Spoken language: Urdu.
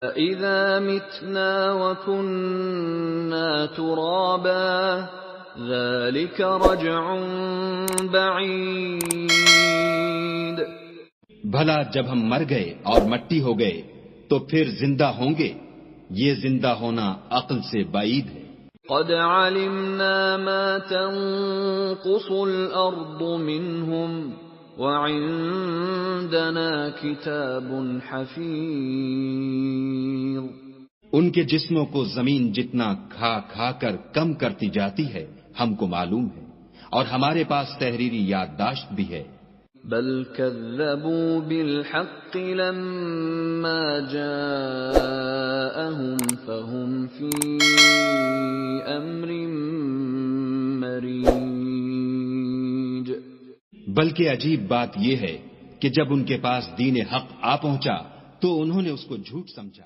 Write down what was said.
أَإِذَا مِتْنَا وَكُنَّا تُرَابًا ذَلِكَ رَجْعٌ بَعِيدٌ۔ بھلا جب ہم مر گئے اور مٹی ہو گئے تو پھر زندہ ہوں گے، یہ زندہ ہونا عقل سے بعید ہے۔ قَدْ عَلِمْنَا مَا تَنقُصُ الْأَرْضُ مِنْهُمْ وَعِندَنَا كِتَابٌ حَفِيظٌ۔ ان کے جسموں کو زمین جتنا کھا کھا کر کم کرتی جاتی ہے ہم کو معلوم ہے، اور ہمارے پاس تحریری یادداشت بھی ہے۔ بل كذبوا بالحق لما جاءهم فهم في امر مريج۔ بلکہ عجیب بات یہ ہے کہ جب ان کے پاس دین حق آ پہنچا تو انہوں نے اس کو جھوٹ سمجھا۔